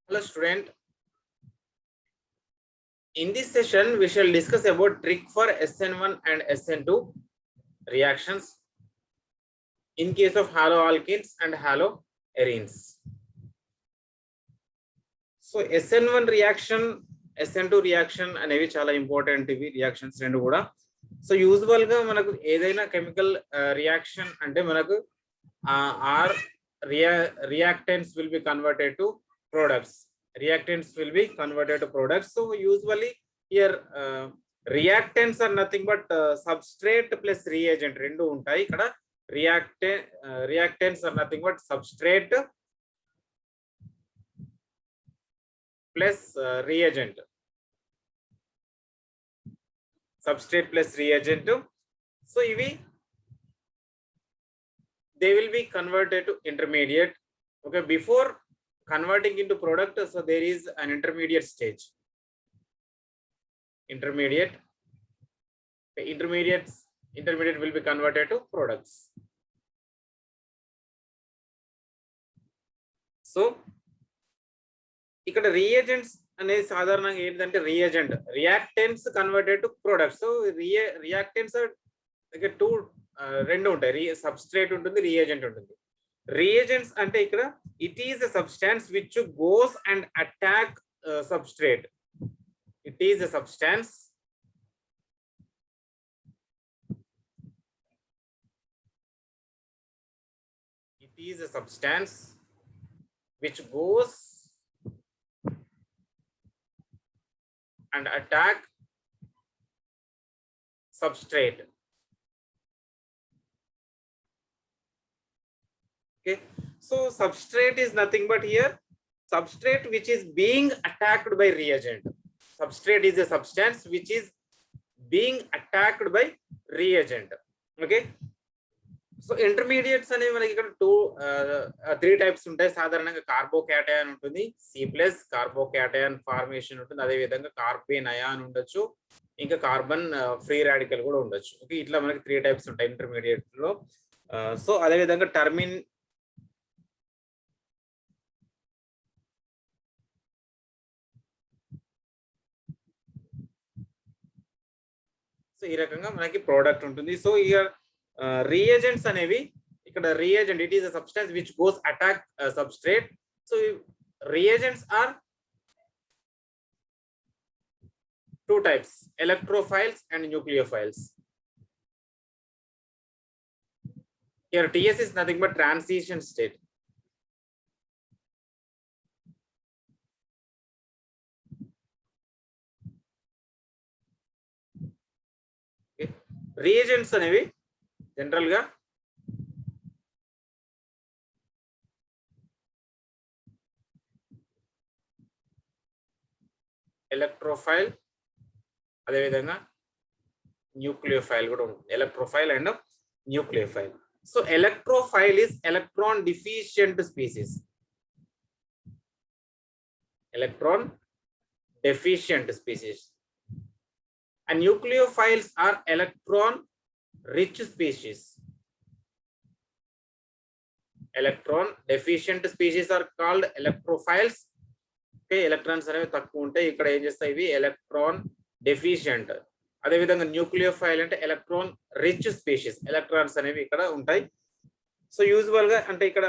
Hello student. In this session, we shall discuss about trick for SN1 and SN2 reactions in case of haloalkenes and haloarenes. So SN1 reaction, SN2 reaction అనేవి చాలా important ఇవి reactions రెండు కూడా. So usual గా మనకు ఏదైనా chemical reaction అంటే మనకు are reactants will be converted to products. Reactants will be converted to products. So usually here reactants are nothing but substrate plus reagent rendu untayi ikkada. Reactants are nothing but substrate plus reagent. Substrate plus reagent. So they will be converted to intermediate. Okay, before converting into product, so there is an intermediate stage. Intermediate will be converted to products. So ఇక్కడ reagents అనేది సాధారణంగా ఏంటంటే reactants converted to products. So reactants are like two రెండు ఉంటాయి, substrate ఉంటుంది, reagent ఉంటుంది. Reagents అంటే ఇక్కడ it is a substance which goes and attack substrate. It is a substance which goes and attack substrate. Okay, so substrate is nothing but here substrate which is being attacked by reagent. Substrate is a substance which is being attacked by reagent. Okay, so intermediates అనేవి మనకి ఇక్కడ three types ఉంటాయి. సాధారణంగా carbocation ఉంటుంది, C+ carbocation formation ఉంటుంది, అదే విధంగా కార్బేన్ ion ఉండొచ్చు, ఇంకా కార్బన్ ఫ్రీ రాడికల్ కూడా ఉండొచ్చు. ఓకే, ఇట్లా మనకి త్రీ టైప్స్ ఉంటాయి ఇంటర్మీడియట్ లో. సో అదే విధంగా టర్మిన్ ఈ రకంగా మనకి ప్రోడక్ట్ ఉంటుంది. సో ఇక రియేజెంట్స్ అనేవి ఇక్కడ reagent it is a substance which goes attack substrate. So reagents are two types, electrophiles and nucleophiles. Here TS is nothing but transition state. Reagents అనేవి జనరల్ గా ఎలక్ట్రోఫైల్ అదే విధంగా న్యూక్లియోఫైల్ కూడా ఉంటుంది. Electrophile and nucleophile. So electrophile is electron deficient species. Electron deficient species. And nucleophiles are electron rich species. Electron deficient species are called electrophiles. Okay, electrons అనేవి తక్కువ ఉంటాయి. ఇక్కడ ఏం చేస్తాయి ఇవి ఎలక్ట్రాన్ డెఫిషియంట్. అదే విధంగా న్యూక్లియోఫైల్ అంటే ఎలక్ట్రాన్ రిచ్ స్పీషీస్, ఎలక్ట్రాన్స్ అనేవి ఇక్కడ ఉంటాయి. సో యూజువల్ గా అంటే ఇక్కడ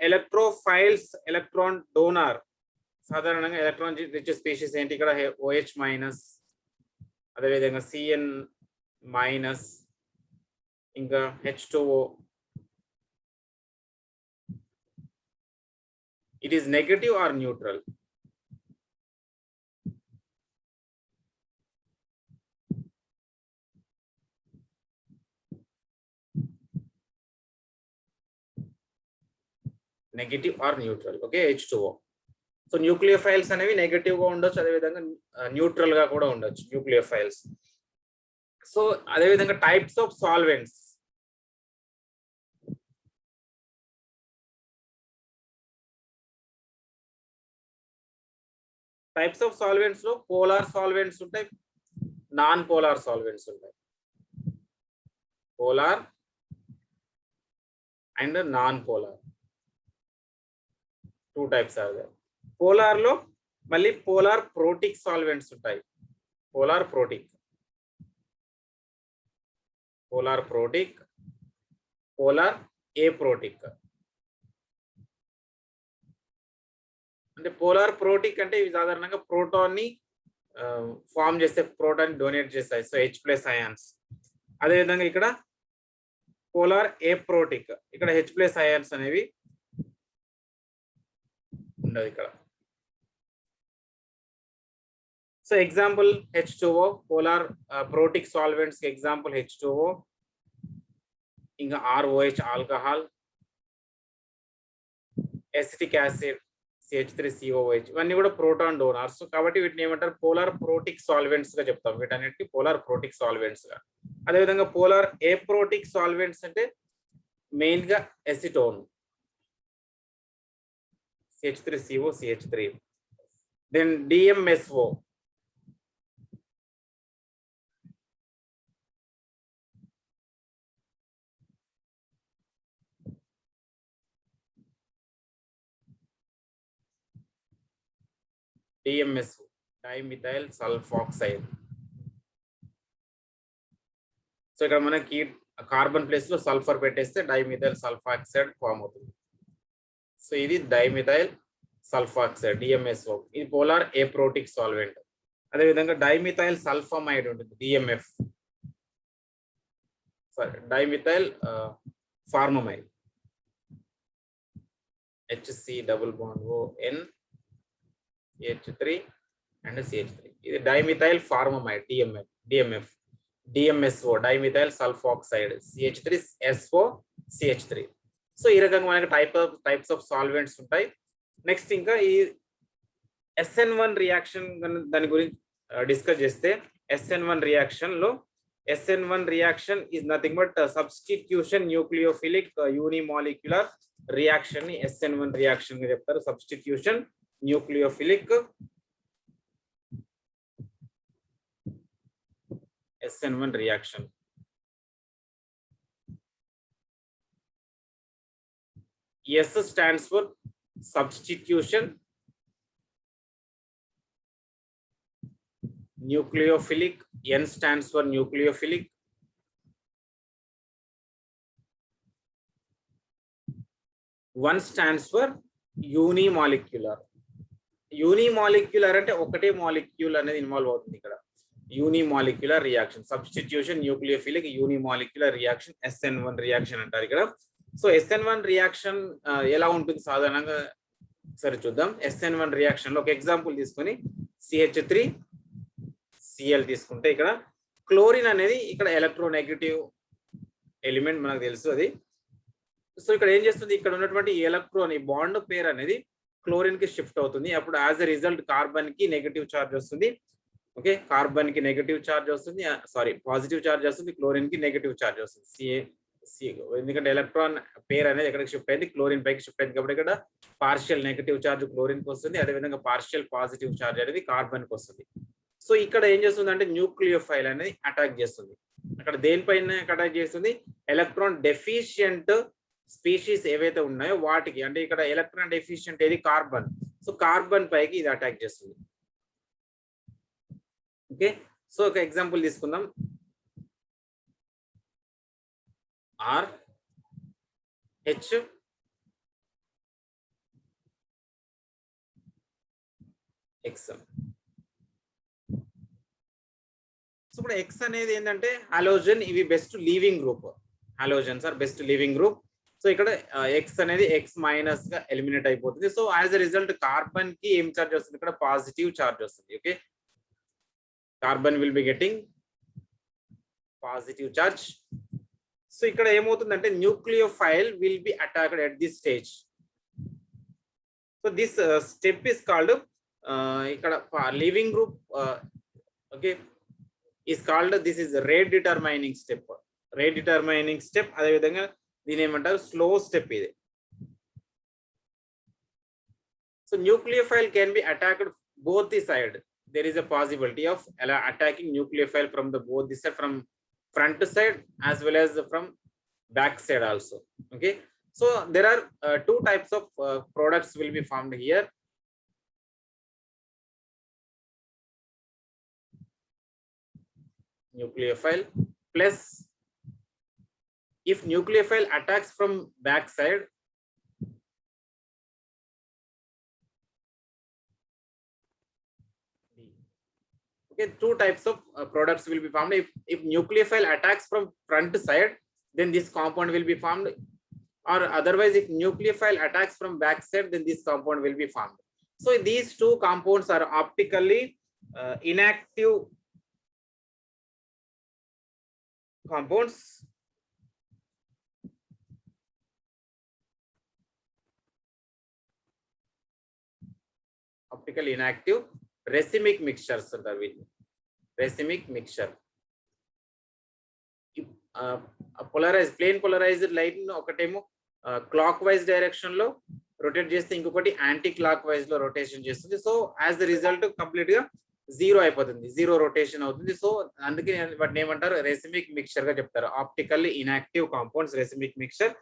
ఎలక్ట్రోఫైల్స్ ఎలక్ట్రాన్ డోనార్. సాధారణంగా ఎలక్ట్రాన్ రిచ్ స్పీషీస్ ఏంటి ఇక్కడ OH-, అదేవిధంగా CN-, ఇంకా H2O. It is negative or neutral. Negative or neutral. Okay, H2O. So nucleophiles అనేవి నెగటివ్ గా ఉండొచ్చు, అదేవిధంగా న్యూట్రల్ గా కూడా ఉండొచ్చు న్యూక్లియోఫైల్స్. సో అదేవిధంగా types of solvents. Types of solvents లో పోలార్ సాల్వెంట్స్ ఉంటాయి, నాన్ పోలార్ సాల్వెంట్స్ ఉంటాయి. Polar and non polar, two types are there. Polar లో మళ్ళీ పోలార్ ప్రోటిక్ సాల్వెంట్స్ ఉంటాయి. Polar protic, polar protic, polar aprotic. అంటే polar protic అంటే ఇవి సాధారణంగా ప్రోటాన్ ని ఫామ్ చేస్తే ప్రోటాన్ డొనేట్ చేస్తాయి, సో H+ అయాన్స్. అదేవిధంగా ఇక్కడ పోలార్ ఏప్రోటిక్, ఇక్కడ H+ అయాన్స్ అనేవి ఉండదు ఇక్కడ. So example H2O, polar protic solvents example H2O, ఇంకా ROH alcohol, acetic acid CH3COOH, ఇవన్నీ కూడా ప్రోటాన్ డోనార్స్. కాబట్టి వీటిని ఏమంటారు పోలార్ ప్రోటిక్ సాల్వెంట్స్ గా చెప్తాం, వీటన్నిటిని పోలార్ ప్రోటిక్ సాల్వెంట్స్ గా. అదేవిధంగా పోలార్ ఏప్రోటిక్ సాల్వెంట్స్ అంటే మెయిన్ గా acetone CH3CO CH3, then DMSO, DMSO dimethyl sulphoxide. So ఇక్కడ మనకి కార్బన్ ప్లేస్ లో సల్ఫర్ పెట్టేస్తే డైమిథైల్ సల్ఫాక్సైడ్ ఫామ్ అవుతుంది. సో ఇది డైమిథైల్ సల్ఫాక్సైడ్ DMSO, ఇది పోలార్ ఏప్రోటిక్ సాల్వెంట్. అదేవిధంగా డైమిథైల్ సల్ఫమైడ్ ఉంటుంది DMF, sorry dimethyl formamide HC+ON H3 and CH3, ఇది dimethyl formamide DMF. DMSO dimethyl sulphoxide CH3SO CH3. So ఈ రకంగా మనకి టైప్స్ ఆఫ్ సాల్వెంట్స్ ఉంటాయి. నెక్స్ట్ ఇంకా ఈ SN1 రియాక్షన్ దాని గురించి డిస్కస్ చేస్తే, SN1 రియాక్షన్ లో SN1 reaction is nothing but substitution nucleophilic unimolecular reaction ని SN1 రియాక్షన్ గా చెప్తారు. Substitution nucleophilic SN1 reaction. S stands for substitution nucleophilic, N stands for nucleophilic, one stands for unimolecular. Unimolecular అంటే ఒకటే molecule అనేది involve అవుతుంది ఇక్కడ. Unimolecular reaction, substitution nucleophilic unimolecular reaction SN1 reaction అంటారు ఇక్కడ. సో SN1 రియాక్షన్ ఎలా ఉంటుంది సాధారణంగా సరే చూద్దాం. SN1 రియాక్షన్ లో ఒక ఎగ్జాంపుల్ తీసుకొని CH3Cl తీసుకుంటే, ఇక్కడ క్లోరిన్ అనేది ఇక్కడ ఎలక్ట్రోనెగటివ్ ఎలిమెంట్ మనకు తెలుసు అది. సో ఇక్కడ ఏం చేస్తుంది, ఇక్కడ ఉన్నటువంటి ఎలక్ట్రాన్ ఈ బాండ్ పేర్ అనేది క్లోరిన్ కి షిఫ్ట్ అవుతుంది. అప్పుడు యాజ్ ఎ రిజల్ట్ కార్బన్ కి నెగటివ్ చార్జ్ వస్తుంది. ఓకే, కార్బన్ కి నెగటివ్ చార్జ్ వస్తుంది, సారీ పాజిటివ్ చార్జ్ వస్తుంది, క్లోరిన్ కి నెగటివ్ చార్జ్ వస్తుంది. ఎందుకంటే ఎలక్ట్రాన్ పేర్ అనేది ఎక్కడికి షిఫ్ట్ అయింది, క్లోరిన్ పైకి షిఫ్ట్ అయింది. కాబట్టి ఇక్కడ పార్షియల్ నెగటివ్ చార్జ్ క్లోరిన్ కి వస్తుంది, అదేవిధంగా పార్షియల్ పాజిటివ్ చార్జ్ అనేది కార్బన్ కి వస్తుంది. సో ఇక్కడ ఏం చేస్తుంది అంటే న్యూక్లియోఫైల్ అనేది అటాక్ చేస్తుంది. అక్కడ దేనిపైన అటాక్ చేస్తుంది, ఎలక్ట్రాన్ డెఫిషియంట్ స్పీషీస్ ఏవైతే ఉన్నాయో వాటికి. అంటే ఇక్కడ ఎలక్ట్రాన్ డెఫిషియంట్ ఏది, కార్బన్. సో కార్బన్ పైకి ఇది అటాక్ చేస్తుంది. ఓకే, సో ఒక ఎగ్జాంపుల్ తీసుకుందాం. RH X. సో ఇప్పుడు X అనేది ఏంటంటే హాలోజన్, ఇవి best leaving group. Halogens are best leaving group. So ఇక్కడ X అనేది X మైనస్ గా ఎలిమినేట్ అయిపోతుంది. So as a result carbon కి ఏం చార్జ్ వస్తుంది, ఇక్కడ పాజిటివ్ చార్జ్ వస్తుంది. Okay, carbon will be getting positive charge. So ఇక్కడ ఏమవుతుందంటే nucleophile will be attacked at this stage. So this step is called, ఇక్కడ living group okay is called, this is rate determining step. Rate determining step, అదేవిధంగా దీని ఏమంటారు slow step ఇది. So nucleophile can be attacked both the side. there is a possibility of attacking nucleophile from the both the side, from front side as well as from back side also. Okay, so there are two types of products will be formed here. nucleophile plus if nucleophile attacks from backside, okay, two types of products will be formed. If nucleophile attacks from front side, then this compound will be formed, or otherwise if nucleophile attacks from back side, then this compound will be formed. So these two compounds are optically inactive compounds. Optically inactive racemic mixtures are with racemic mixture. Polarized plain polarized light ఒకటేమో clock wise direction లో rotate చేస్తే ఇంకొకటి anti clock wise లో rotation చేస్తుంది. So as the result complete గా zero అయిపోతుంది, zero rotation అవుతుంది. So అందుకే వాటిని ఏమంటారు, రెసిమిక్ మిక్చర్ గా చెప్తారు. Optically inactive compounds రెసిమిక్ mixture.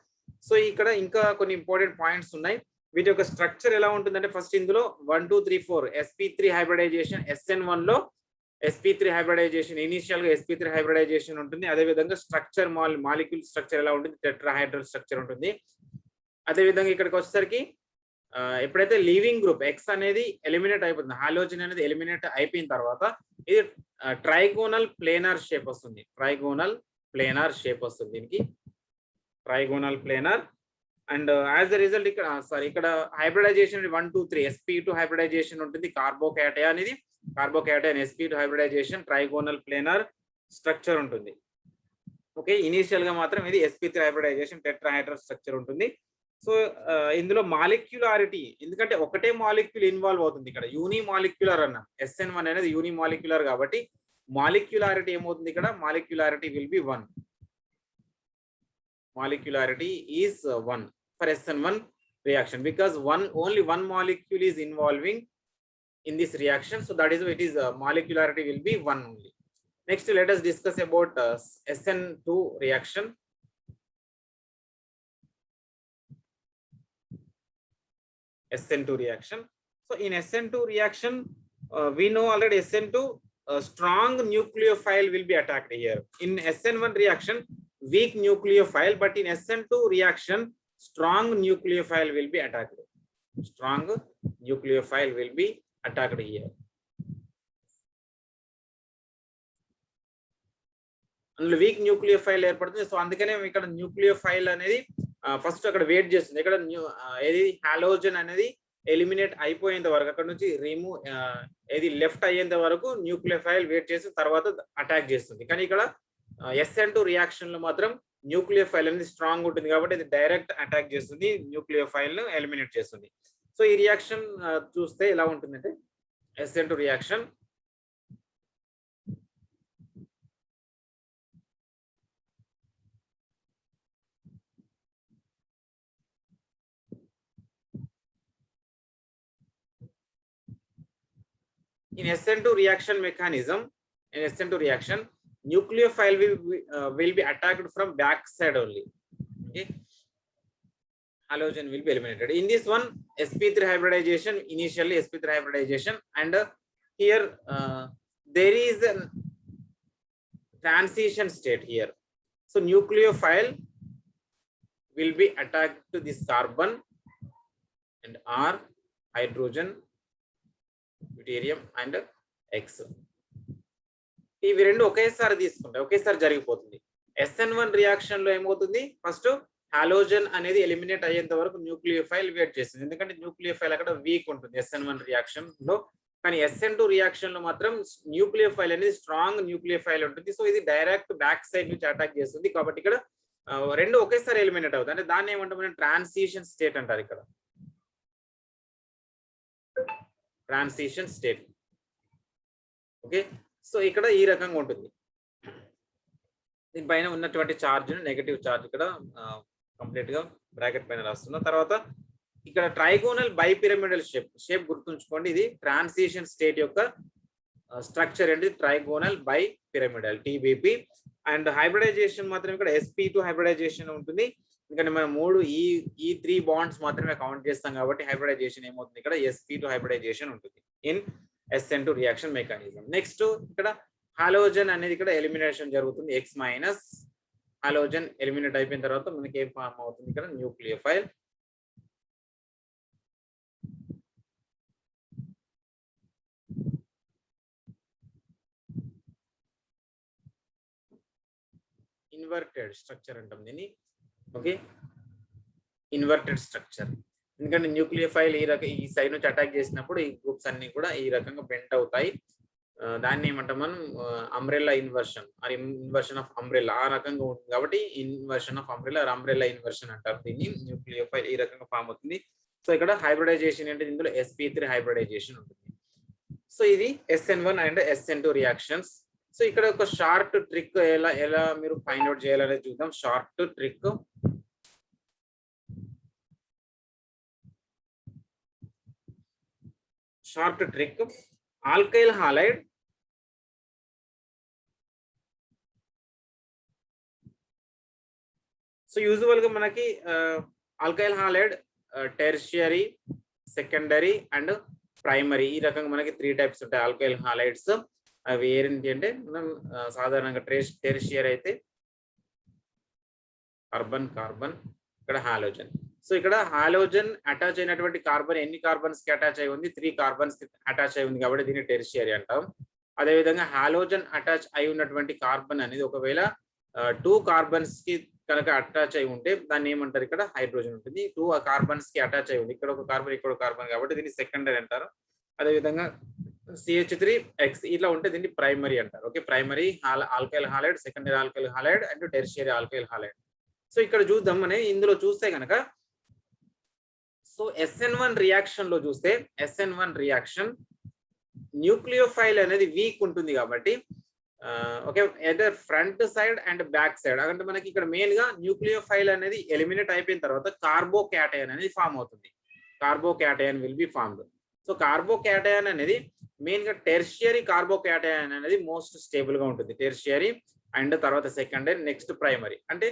So ఇక్కడ ఇంకా కొన్ని ఇంపార్టెంట్ పాయింట్స్ ఉన్నాయి. వీటి యొక్క స్ట్రక్చర్ ఎలా ఉంటుందంటే, ఫస్ట్ ఇందులో 1 2 3 4 sp3 హైబ్రిడైజేషన్, SN1 లో sp3 హైబ్రిడైజేషన్, ఇనిషియల్ గా sp3 హైబ్రిడైజేషన్ ఉంటుంది. అదే విధంగా స్ట్రక్చర్ మాలిక్యూల్ స్ట్రక్చర్ ఎలా ఉంటుంది, టెట్రాహైడ్రల్ స్ట్రక్చర్ ఉంటుంది. అదే విధంగా ఇక్కడికి వచ్చేసరికి ఎప్పుడైతే లీవింగ్ గ్రూప్ ఎక్స్ అనేది ఎలిమినేట్ అయిపోతుంది, హాలోజన్ అనేది ఎలిమినేట్ అయిపోయిన తర్వాత ఇది ట్రైగోనల్ ప్లేనార్ షేప్ వస్తుంది. ట్రైగోనల్ ప్లేనార్ షేప్ వస్తుంది దీనికి, trigonal planar. And as the result ఇక్కడ హైబ్రిడైజేషన్ 1 2 3 sp2 హైబ్రిడైజేషన్ ఉంటుంది. కార్బోకేటయాన్ ఇది carbocation sp2 hybridization, trigonal planar structure ఉంటుంది. ఓకే, ఇనీషియల్ గా మాత్రం ఇది sp3 హైబ్రిడైజేషన్, టెట్రాహైడ్రల్ స్ట్రక్చర్ ఉంటుంది. సో ఇందులో మాలిక్యులారిటీ, ఎందుకంటే ఒకటే మాలిక్యూల్ ఇన్వాల్వ్ అవుతుంది ఇక్కడ, యూని మాలిక్యులర్ అన్నాం. SN1 అనేది యూని మాలిక్యులర్ కాబట్టి మాలిక్యులారిటీ ఏమవుతుంది ఇక్కడ, molecularity will be 1. Molecularity is 1 for SN1 reaction because only one molecule is involving in this reaction, so that is why it is molecularity will be 1 only. Next let us discuss about SN2 reaction. SN2 reaction. So in SN2 reaction we know already SN2 strong nucleophile will be attacked here. In SN1 reaction weak nucleophile, but in SN2 reaction strong nucleophile will be attacked. Strong nucleophile will be attacked here. అందులో week nucleophile ఏర్పడుతుంది. So అందుకనే ఇక్కడ nucleophile అనేది first అక్కడ wait చేస్తుంది. ఇక్కడ ఏది halogen అనేది ఎలిమినేట్ అయిపోయేంత వరకు, అక్కడ నుంచి ఏది లెఫ్ట్ అయ్యేంత వరకు న్యూక్లియోఫైల్ వెయిట్ చేసి తర్వాత అటాక్ చేస్తుంది. కానీ ఇక్కడ SN2 రియాక్షన్ లో మాత్రం న్యూక్లియోఫైల్ అనేది స్ట్రాంగ్ ఉంటుంది కాబట్టి ఇది డైరెక్ట్ అటాక్ చేస్తుంది, న్యూక్లియోఫైల్ ను ఎలిమినేట్ చేస్తుంది. సో ఈ రియాక్షన్ చూస్తే ఎలా ఉంటుందంటే, SN2 reaction in SN2 reaction mechanism, in SN2 reaction nucleophile will be attacked from back side only. Okay, halogen will be eliminated. In this one sp3 hybridization, initially sp3 hybridization, and here there is a transition state here. So nucleophile will be attacked to this carbon and R, hydrogen, deuterium and X. ఇవి రెండు ఒకేసారి తీసుకుంటాయి, ఒకేసారి జరిగిపోతుంది. SN1 reaction లో ఏమవుతుంది, first halogen అనేది eliminate అయ్యేంత వరకు న్యూక్లియోఫైల్ వెయిట్ చేస్తుంది, ఎందుకంటే న్యూక్లియోఫైల్ అక్కడ వీక్ ఉంటుంది SN1 రియాక్షన్ లో. కానీ SN2 రియాక్షన్ లో మాత్రం న్యూక్లియోఫైల్ అనేది స్ట్రాంగ్ న్యూక్లియోఫైల్ ఉంటుంది. సో ఇది డైరెక్ట్ బ్యాక్ సైడ్ నుంచి అటాక్ చేస్తుంది కాబట్టి ఇక్కడ రెండు ఒకేసారి ఎలిమినేట్ అవుతుంది. అంటే దాన్ని ఏమంటాం, ట్రాన్సిషన్ స్టేట్ అంటారు. ఇక్కడ ట్రాన్సిషన్ స్టేట్. ఓకే, సో ఇక్కడ ఈ రకంగా ఉంటుంది. దీనిపైన ఉన్నటువంటి చార్జ్ నెగటివ్ చార్జ్ ఇక్కడ కంప్లీట్ గా బ్రాకెట్ పైన రాస్తున్నాం. తర్వాత ఇక్కడ ట్రైగోనల్ బైపిరమిడల్ షేప్ గుర్తుంచుకోండి, ఇది ట్రాన్సిషన్ స్టేట్ యొక్క స్ట్రక్చర్ ఏంటి, trigonal bipyramidal TBP. And hybridization మాత్రం ఇక్కడ sp2 హైబ్రిడైజేషన్ ఉంటుంది, ఎందుకంటే మనం ఈ 3 బాండ్స్ మాత్రమే కౌంట్ చేస్తాం కాబట్టి హైబ్రిడైజేషన్ ఏమవుతుంది, ఇక్కడ sp2 హైబ్రిడైజేషన్ ఉంటుంది in SN2 reaction mechanism. Next ఇక్కడ హాలోజన్ అనేది ఇక్కడ ఎలిమినేషన్ జరుగుతుంది. X మైనస్ హాలోజన్ ఎలిమినేట్ అయిపోయిన తర్వాత మనకి ఏం ఫామ్ అవుతుంది ఇక్కడ న్యూక్లియోఫైల్. ఇన్వర్టెడ్ స్ట్రక్చర్ అంటాం దీన్ని. Okay, inverted structure. ఎందుకంటే న్యూక్లియోఫైల్ ఈ సైడ్ నుంచి అటాక్ చేసినప్పుడు ఈ గ్రూప్స్ అన్ని కూడా ఈ రకంగా బెండ్ అవుతాయి. దాన్ని ఏమంటాం మనం umbrella inversion or inversion of umbrella ఆ రకంగా ఉంటుంది కాబట్టి inversion of umbrella or umbrella inversion అంటారు దీన్ని. న్యూక్లియోఫైల్ ఈ రకంగా ఫామ్ అవుతుంది. సో ఇక్కడ హైబ్రిడైజేషన్ అంటే ఇందులో sp3 హైబ్రిడైజేషన్ ఉంటుంది. సో ఇది SN1 and SN2 reactions. So ఇక్కడ ఒక షార్ట్ ట్రిక్ ఎలా మీరు ఫైండ్ అవుట్ చేయాలనేది చూద్దాం. Short trick, alkyl halide so usual గా మనకి alkyl halide tertiary, secondary and primary ఈ రకంగా మనకి 3 టైప్స్ ఉంటాయి ఆల్కైల్ హాలైడ్స్. అవి ఏంటి అంటే మనం సాధారణంగా టెర్షియరీ అయితే కార్బన్, ఇక్కడ హాలోజన్. సో ఇక్కడ హాలోజన్ అటాచ్ అయినటువంటి కార్బన్ ఎన్ని కార్బన్స్ కి అటాచ్ అయి ఉంది? 3 కార్బన్స్ కి అటాచ్ అయి ఉంది కాబట్టి దీన్ని టెర్షియరీ అంటాం. అదేవిధంగా హాలోజన్ అటాచ్ అయి ఉన్నటువంటి కార్బన్ అనేది ఒకవేళ 2 కార్బన్స్ కి కనుక అటాచ్ అయి ఉంటే దాన్ని ఏమంటారు? ఇక్కడ హైడ్రోజన్ ఉంటుంది. 2 కార్బన్స్ కి అటాచ్ అయి ఉంది, ఇక్కడ ఒక కార్బన్ ఇక్కడ ఒక కార్బన్ కాబట్టి దీన్ని సెకండరీ అంటారు. అదేవిధంగా CH3X ఇట్లా ఉంటే దీన్ని ప్రైమరీ అంటారు. Okay, primary alkyl halide, secondary alkyl halide and tertiary alkyl halide. So ఇక్కడ చూద్దాం మనం ఇందులో చూస్తే కనుక సో SN1 రియాక్షన్ లో చూస్తే SN1 రియాక్షన్ న్యూక్లియోఫైల్ అనేది వీక్ ఉంటుంది కాబట్టి okay either front side and back side అంటే మనకి ఇక్కడ మెయిన్ గా న్యూక్లియోఫైల్ అనేది ఎలిమినేట్ అయిపోయిన తర్వాత కార్బోకాటైన్ అనేది ఫామ్ అవుతుంది. కార్బోకాటైన్ విల్ బి ఫార్మ్డ్. సో కార్బోకాటైన్ అనేది మెయిన్ గా టెర్షియరీ కార్బోకాటైన్ అనేది మోస్ట్ స్టేబుల్ గా ఉంటుంది. టెర్షియరీ అండ్ తర్వాత సెకండరీ నెక్స్ట్ ప్రైమరీ. అంటే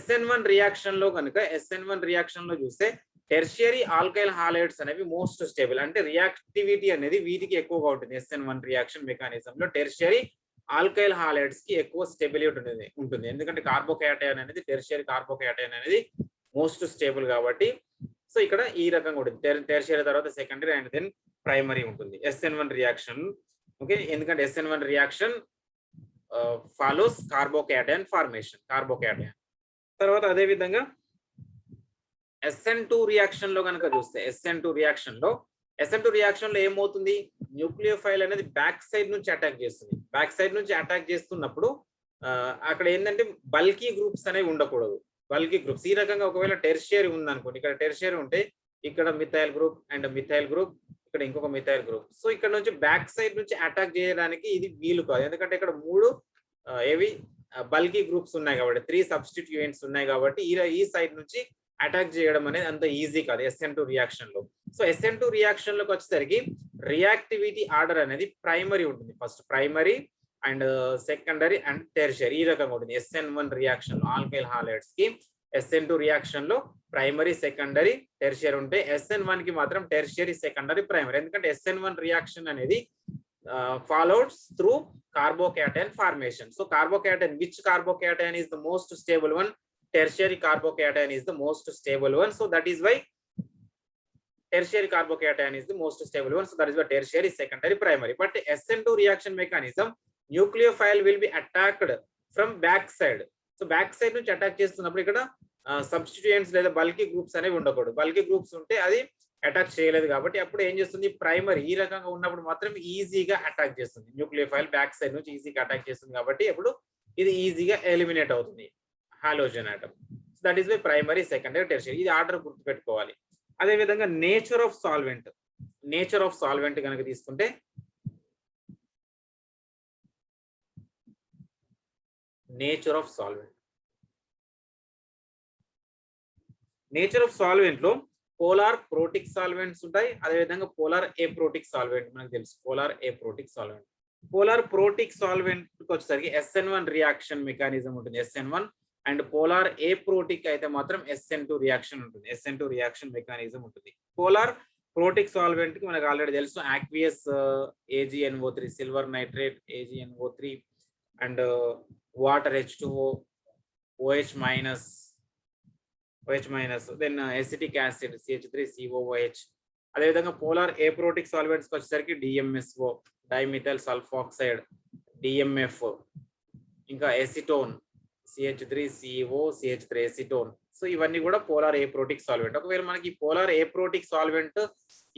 SN1 రియాక్షన్ లో కనుక SN1 రియాక్షన్ లో చూస్తే టెర్షియరీ ఆల్కైల్ హాలైడ్స్ అనేవి మోస్ట్ స్టేబుల్ అంటే రియాక్టివిటీ అనేది వీటికి ఎక్కువగా ఉంటుంది. SN1 రియాక్షన్ మెకానిజం లో టెర్షియరీ ఆల్కైల్ హాలైడ్స్ కి ఎక్కువ స్టెబిలిటీ ఉంటుంది. ఎందుకంటే కార్బోకాటైన్ అనేది టెర్షియరీ కార్బోకాటైన్ అనేది మోస్ట్ స్టేబుల్ కాబట్టి. సో ఇక్కడ ఈ రకంగా ఉంటుంది. టెర్షియరీ తర్వాత సెకండరీ అండ్ దెన్ ప్రైమరీ ఉంటుంది SN1 రియాక్షన్. ఓకే, ఎందుకంటే SN1 రియాక్షన్ ఫాలోస్ కార్బోకాటైన్ ఫార్మేషన్. కార్బోకాటైన్ తర్వాత అదే విధంగా SN2 రియాక్షన్ లో కనుక చూస్తే SN2 రియాక్షన్ లో ఏమవుతుంది? న్యూక్లియోఫైల్ అనేది బ్యాక్ సైడ్ నుంచి అటాక్ చేస్తుంది. బ్యాక్ సైడ్ నుంచి అటాక్ చేస్తున్నప్పుడు అక్కడ ఏంటంటే బల్కీ గ్రూప్స్ అనేవి ఉండకూడదు. బల్కీ గ్రూప్స్ ఈ రకంగా ఒకవేళ టెర్షియరీ ఉందనుకోండి, ఇక్కడ టెర్షియరీ ఉంటే ఇక్కడ methyl group and methyl group, ఇక్కడ ఇంకొక మిథైల్ గ్రూప్. సో ఇక్కడ నుంచి బ్యాక్ సైడ్ నుంచి అటాక్ చేయడానికి ఇది వీలు కాదు. ఎందుకంటే ఇక్కడ 3 ఏవి బల్కీ గ్రూప్స్ ఉన్నాయి కాబట్టి 3 సబ్స్టిట్యూయెంట్స్ ఉన్నాయి కాబట్టి ఈ సైడ్ నుంచి అటాక్ చేయడం అనేది అంత ఈజీ కాదు SN2 రియాక్షన్ లో. సో SN2 రియాక్షన్ లోకి వచ్చేసరికి రియాక్టివిటీ ఆర్డర్ అనేది ప్రైమరీ ఉంటుంది. First primary and secondary and tertiary ఈ రకంగా ఉంటుంది. SN1 రియాక్షన్ లో ఆల్కైల్ హాలైడ్స్ కి SN2 రియాక్షన్ లో ప్రైమరీ సెకండరీ టెర్షియరీ ఉంటే SN1 కి మాత్రం టెర్షియరీ సెకండరీ ప్రైమరీ. ఎందుకంటే SN1 రియాక్షన్ అనేది follows through carbocation formation. So carbocation which carbocation is the most stable one? Tertiary carbocation is the most stable one. So that is why tertiary carbocation is the most stable one. So that is why tertiary, secondary, primary. But SN2 reaction mechanism, nucleophile will be attacked from back side. So back side నుంచి attack చేస్తున్నప్పుడు ఇక్కడ substituents లేదా bulky groups అనేవి ఉండకూడదు. Bulky groups ఉంటే అది attack చేయలేదు కాబట్టి అప్పుడు ఏం చేస్తుంది? ప్రైమరీ ఈ రకంగా ఉన్నప్పుడు మాత్రం ఈజీగా అటాక్ చేస్తుంది. న్యూక్లియోఫైల్ బ్యాక్ సైడ్ నుంచి ఈజీగా అటాక్ చేస్తుంది కాబట్టి అప్పుడు ఇది ఈజీగా ఎలిమినేట్ అవుతుంది halogen atom. So that is why primary, secondary, tertiary. ఇది ఆర్డర్ గుర్తుపెట్టుకోవాలి. అదే విధంగా నేచర్ ఆఫ్ సాల్వెంట్ కనుక తీసుకుంటే నేచర్ ఆఫ్ సాల్వెంట్ లో పోలార్ ప్రోటిక్ సాల్వెంట్స్ ఉంటాయి. అదేవిధంగా పోలార్ ఏప్రోటిక్ సాల్వెంట్ మనకు తెలుసు. పోలార్ ప్రోటిక్ సాల్వెంట్ వచ్చేసరికి SN1 రియాక్షన్ మెకానిజం ఉంటుంది. SN1 అండ్ పోలార్ ఏప్రోటిక్ అయితే మాత్రం SN2 రియాక్షన్ ఉంటుంది. SN2 రియాక్షన్ మెకానిజం ఉంటుంది. పోలార్ ప్రోటిక్ సాల్వెంట్ కి మనకు ఆల్రెడీ తెలుసు aqueous AgNO3 silver nitrate AgNO3 and water H2O OH minus then acetic acid CH3COOH. అదేవిధంగా పోలార్ ఏప్రోటిక్ సాల్వెంట్స్ వచ్చేసరికి DMSO డైమిథైల్ సల్ఫాక్సైడ్ DMF, ఇంకా acetone CH3CO CH3 acetone. So ఇవన్నీ కూడా polar aprotic solvent. ఒకవేళ మనకి పోలార్ ఏప్రోటిక్ సాల్వెంట్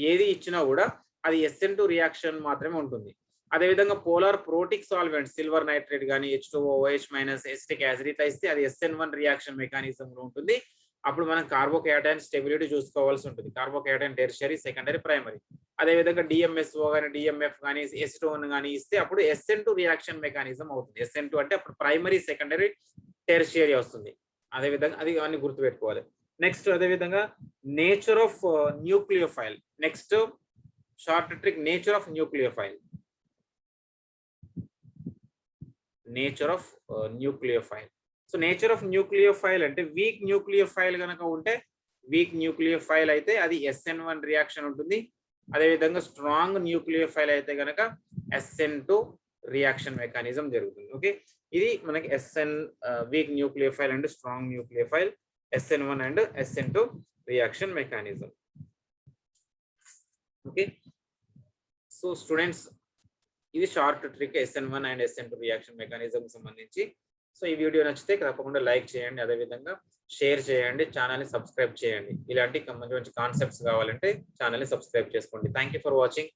ఏది ఇచ్చినా కూడా అది SN2 రియాక్షన్ మాత్రమే ఉంటుంది. అదేవిధంగా polar protic solvent silver nitrate కానీ H2O OH minus acetic acid ఇట్లా ఇస్తే అది SN1 రియాక్షన్ మెకానిజం లో ఉంటుంది. అప్పుడు మనం కార్బోకేటైన్ స్టెబిలిటీ చూసుకోవాల్సి ఉంటుంది. కార్బోకేటైన్ టెర్షియరీ, సెకండరీ, ప్రైమరీ. అదేవిధంగా DMSO కానీ DMF కానీ ఎసిటోన్ కానీ ఇస్తే అప్పుడు SN2 రియాక్షన్ మెకానిజం అవుతుంది. SN2 అంటే అప్పుడు ప్రైమరీ, సెకండరీ, టెర్షియరీ వస్తుంది. అదేవిధంగా అది అన్ని గుర్తుపెట్టుకోవాలి. నెక్స్ట్ అదేవిధంగా nature of nucleophile. Next short trick, nature of nucleophile. Nature of nucleophile. So nature of nucleophile అంటే వీక్ న్యూక్లియోఫైల్ కనుక ఉంటే, వీక్ న్యూక్లియోఫైల్ అయితే అది SN1 రియాక్షన్ ఉంటుంది. అదేవిధంగా స్ట్రాంగ్ న్యూక్లియోఫైల్ అయితే కనుక SN2 రియాక్షన్ మెకానిజం జరుగుతుంది. ఓకే, ఇది మనకి weak nucleophile and strong nucleophile, SN1 and SN2 reaction mechanism. Okay, so students ఇది short trick SN1 and SN2 reaction mechanism సంబంధించి. సో ఈ వీడియో నచ్చితే తప్పకుండా లైక్ చేయండి, అదేవిధంగా షేర్ చేయండి, ఛానల్ని సబ్స్క్రైబ్ చేయండి. ఇలాంటి మంచి మంచి కాన్సెప్ట్స్ కావాలంటే ఛానల్ని సబ్స్క్రైబ్ చేసుకోండి. Thank you for watching.